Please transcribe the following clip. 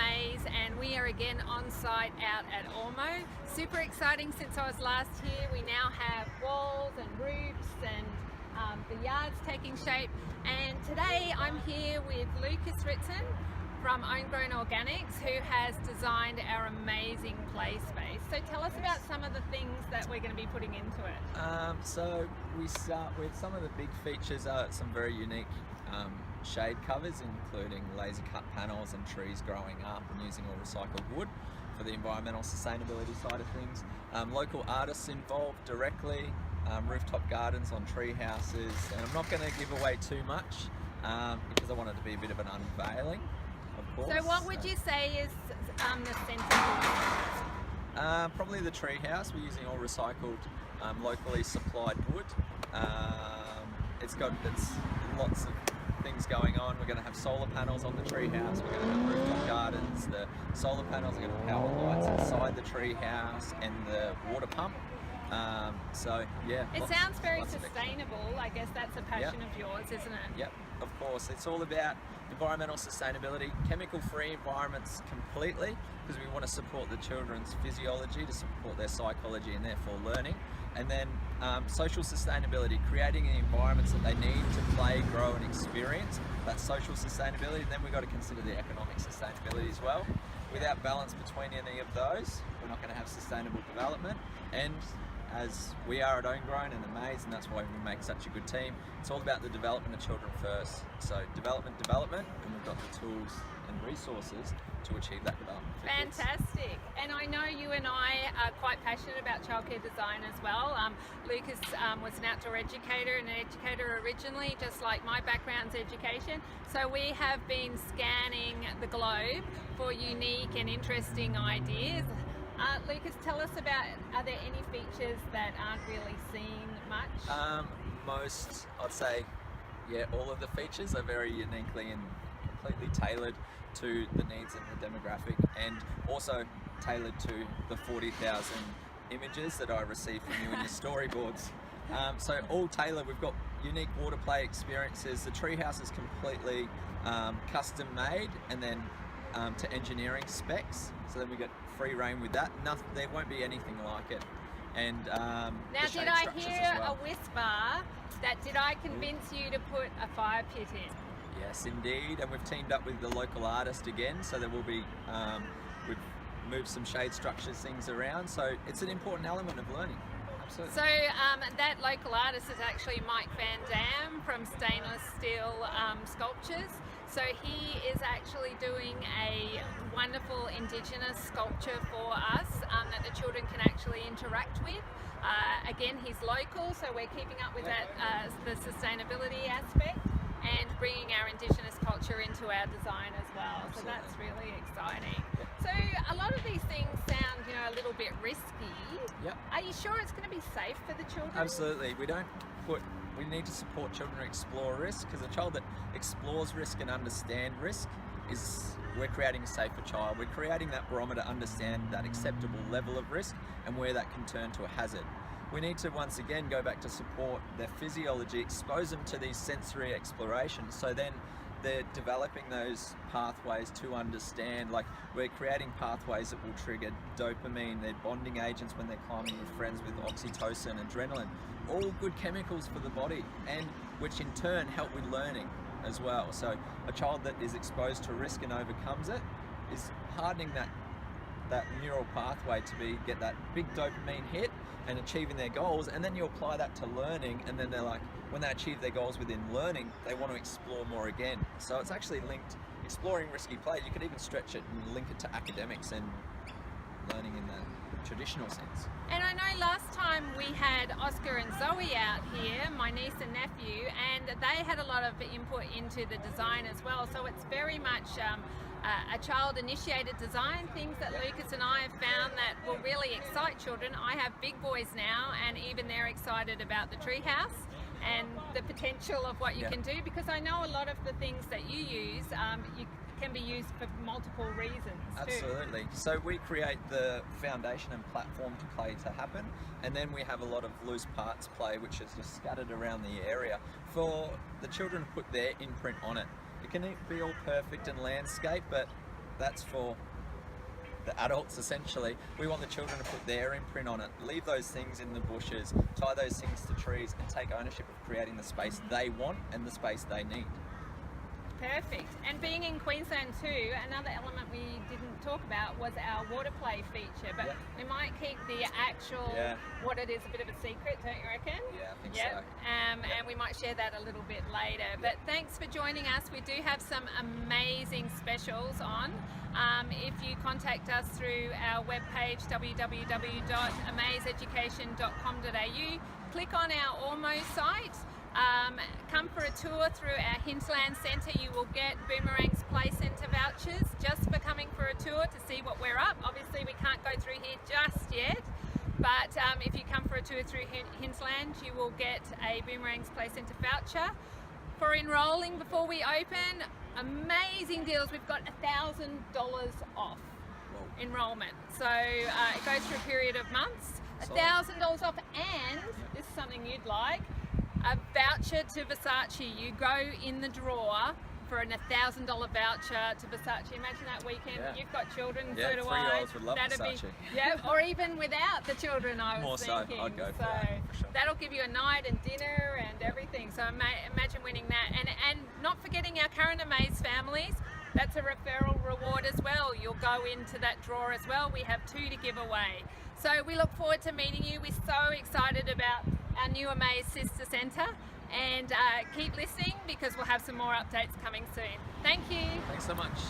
Amaze, and we are again on site out at Ormeau. Super exciting since I was last here. We now have walls and roofs and the yard's taking shape. And today I'm here with Lucas Ritson from Homegrown Organics, who has designed our amazing play space. So tell us about some of the things that we're going to be putting into it. So we start with some of the big features are some very unique shade covers, including laser cut panels and trees growing up and using all recycled wood for the environmental sustainability side of things. Local artists involved directly, rooftop gardens on tree houses, and I'm not going to give away too much because I want it to be a bit of an unveiling, of course. So what would you say is the centre? Probably the Treehouse. We're using all recycled, locally supplied wood. It's lots of things going on. We're going to have solar panels on the treehouse. We're going to have rooftop gardens. The solar panels are going to power lights inside the treehouse and the water pump. So yeah. It sounds very sustainable. I guess that's a passion of yours, isn't it? Yep, of course. It's all about environmental sustainability, chemical-free environments completely, because we want to support the children's physiology, to support their psychology and therefore learning. And then social sustainability, creating the environments that they need to play, grow and experience. That's social sustainability. And then we've got to consider the economic sustainability as well. Without balance between any of those, we're not going to have sustainable development. And as we are at Homegrown and Amaze, and that's why we make such a good team, it's all about the development of children first. So development, and we've got the tools and resources to achieve that development. Fantastic. And I know you and I are quite passionate about childcare design as well. Lucas was an outdoor educator and an educator originally, just like my background's education. So we have been scanning the globe for unique and interesting ideas. Lucas, tell us about, are there any features that aren't really seen much? Most, I'd say, yeah, all of the features are very uniquely and completely tailored to the needs of the demographic, and also tailored to the 40,000 images that I received from you in your storyboards. So all tailored. We've got unique water play experiences. The treehouse is completely custom made, and then to engineering specs, so then we get free reign with that. There won't be anything like it. And now, did I hear a whisper that did I convince you to put a fire pit in? Yes, indeed. And we've teamed up with the local artist again, so there will be we've moved some shade structures things around. So it's an important element of learning. Absolutely. So that local artist is actually Mike Van Dam from Stainless Steel Sculptures. So he is actually doing a wonderful Indigenous sculpture for us that the children can actually interact with. Again, he's local, so we're keeping up with that, the sustainability aspect, and bringing our Indigenous culture into our design as well. Absolutely. So that's really exciting. So a lot of these things sound, a little bit risky. Yep. Are you sure it's going to be safe for the children? Absolutely. We need to support children to explore risk, because a child that explores risk and understands risk we're creating a safer child. We're creating that barometer to understand that acceptable level of risk and where that can turn to a hazard. We need to once again go back to support their physiology, expose them to these sensory explorations, so then they're developing those pathways to understand. Like, we're creating pathways that will trigger dopamine, they're bonding agents when they're climbing with friends, with oxytocin, adrenaline, all good chemicals for the body, and which in turn help with learning as well. So a child that is exposed to risk and overcomes it is hardening that neural pathway to get that big dopamine hit and achieving their goals. And then you apply that to learning, and then they're like, when they achieve their goals within learning, they want to explore more again. So it's actually linked, exploring risky play. You could even stretch it and link it to academics and learning in the traditional sense. And I know last time we had Oscar and Zoe out here, my niece and nephew, and they had a lot of input into the design as well. So it's very much a child-initiated design, things that Lucas and I have found that will really excite children. I have big boys now, and even they're excited about the treehouse and the potential of what you can do, because I know a lot of the things that you use can be used for multiple reasons too. Absolutely. So we create the foundation and platform to play to happen, and then we have a lot of loose parts play which is just scattered around the area for the children to put their imprint on it. It can be all perfect and landscape, but that's for the adults essentially. We want the children to put their imprint on it, leave those things in the bushes, tie those things to trees, and take ownership of creating the space they want and the space they need. Perfect. And being in Queensland too, another element we didn't talk about was our water play feature, but we might keep the actual what it is a bit of a secret, don't you reckon? Yeah, I think so. And we might share that a little bit later. But thanks for joining us. We do have some amazing specials on. If you contact us through our webpage www.amazeeducation.com.au, click on our Ormeau site. Come for a tour through our Hinterland Centre. You will get Boomerang's Play Centre vouchers just for coming for a tour to see what we're up. Obviously we can't go through here just yet, but if you come for a tour through Hinterland, you will get a Boomerang's Play Centre voucher. For enrolling before we open, amazing deals. We've got $1,000 off enrolment, so it goes for a period of months. $1,000 off, and this is something you'd like, a voucher to Versace. You go in the drawer for an $1,000 voucher to Versace. Imagine that weekend. You've got children, so do I. 3-year-olds would love Versace. Or even without the children, I was thinking. More so, I'd go for that, for sure. That'll give you a night and dinner and everything. So imagine winning that. And not forgetting our current Amaze families. That's a referral reward as well. You'll go into that drawer as well. We have 2 to give away. So we look forward to meeting you. We're so excited about our new Amaze Sister Centre, and keep listening because we'll have some more updates coming soon. Thank you. Thanks so much.